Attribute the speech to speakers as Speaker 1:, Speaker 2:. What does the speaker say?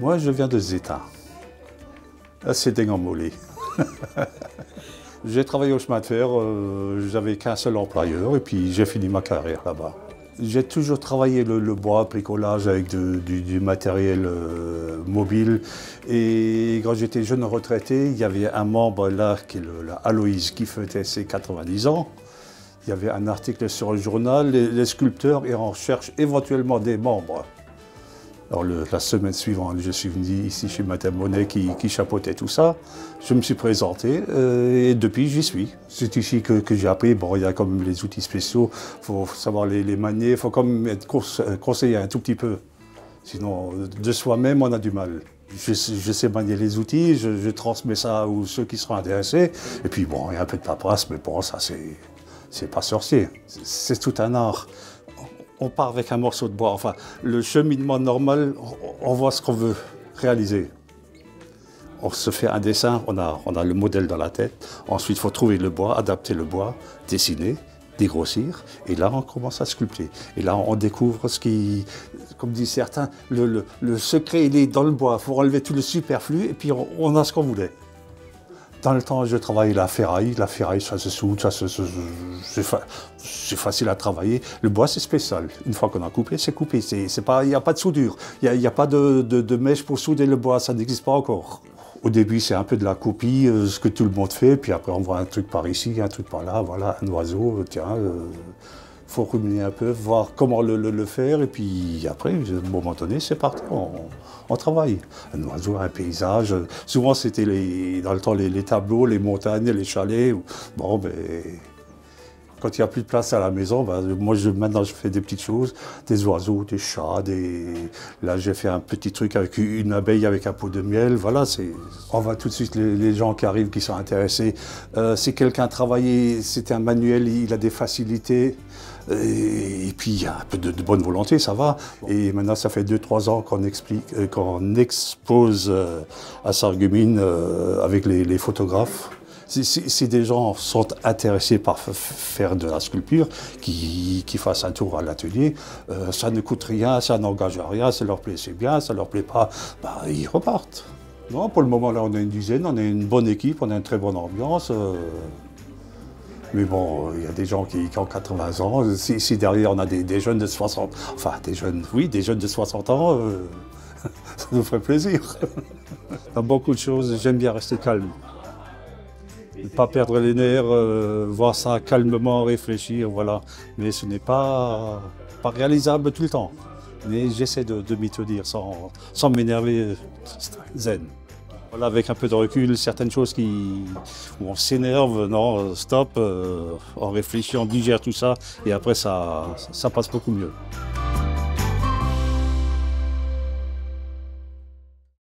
Speaker 1: Moi, je viens de Zétain. C'est Dengamolé. J'ai travaillé au chemin de fer, j'avais qu'un seul employeur et puis j'ai fini ma carrière là-bas. J'ai toujours travaillé le bois, bricolage avec du matériel mobile. Et quand j'étais jeune retraité, il y avait un membre là, qui est Aloïse, qui fêtait ses 90 ans. Il y avait un article sur le journal, les sculpteurs et on cherche éventuellement des membres. Alors la semaine suivante, je suis venu ici chez Madame Monet qui chapeautait tout ça. Je me suis présenté et depuis j'y suis. C'est ici que j'ai appris. Bon, il y a comme les outils spéciaux, il faut savoir les manier, il faut quand même être conseillé un tout petit peu. Sinon, de soi-même, on a du mal. Je sais manier les outils, je transmets ça à ceux qui seront intéressés. Et puis bon, il y a un peu de paperasse, mais bon, ça c'est pas sorcier. C'est tout un art. On part avec un morceau de bois. Enfin, le cheminement normal, on voit ce qu'on veut réaliser. On se fait un dessin, on a le modèle dans la tête. Ensuite, il faut trouver le bois, adapter le bois, dessiner, dégrossir. Et là, on commence à sculpter. Et là, on découvre ce qui, comme disent certains, le secret, il est dans le bois. Il faut enlever tout le superflu et puis on a ce qu'on voulait. Dans le temps, je travaillais la ferraille, ça se soude, c'est facile à travailler. Le bois, c'est spécial. Une fois qu'on a coupé, c'est coupé. Il n'y a pas de soudure, il n'y a pas de mèche pour souder le bois, ça n'existe pas encore. Au début, c'est un peu de la copie, ce que tout le monde fait, puis après, on voit un truc par ici, un truc par là, voilà, un oiseau, tiens. Faut ruminer un peu, voir comment le faire, et puis après, à un moment donné, c'est parti, on travaille. Un oiseau, un paysage. Souvent, c'était dans le temps les tableaux, les montagnes, les chalets. Bon, ben, quand il n'y a plus de place à la maison, ben, moi, maintenant, je fais des petites choses, des oiseaux, des chats, Là, j'ai fait un petit truc avec une abeille avec un pot de miel, voilà, on voit tout de suite les gens qui arrivent, qui sont intéressés. Si quelqu'un travaillait, c'était un manuel, il a des facilités. Et puis il y a un peu de bonne volonté, ça va. Et maintenant, ça fait 2-3 ans qu'on expose à Sarreguemines avec les photographes. Si des gens sont intéressés par faire de la sculpture, qui fassent un tour à l'atelier, ça ne coûte rien, ça n'engage à rien, ça leur plaît, c'est bien, ça leur plaît pas, bah, ils repartent. Non, pour le moment, là, on a une dizaine, on a une bonne équipe, on a une très bonne ambiance. Mais bon, il y a des gens qui ont 80 ans. Si derrière on a des jeunes de 60, enfin des jeunes de 60 ans, ça nous ferait plaisir. Dans beaucoup de choses, j'aime bien rester calme. Ne pas perdre les nerfs, voir ça calmement, réfléchir, voilà. Mais ce n'est pas réalisable tout le temps. Mais j'essaie de m'y tenir sans m'énerver, zen. Voilà, avec un peu de recul, certaines choses où on s'énerve, non, stop, on réfléchit, on digère tout ça, et après ça passe beaucoup mieux.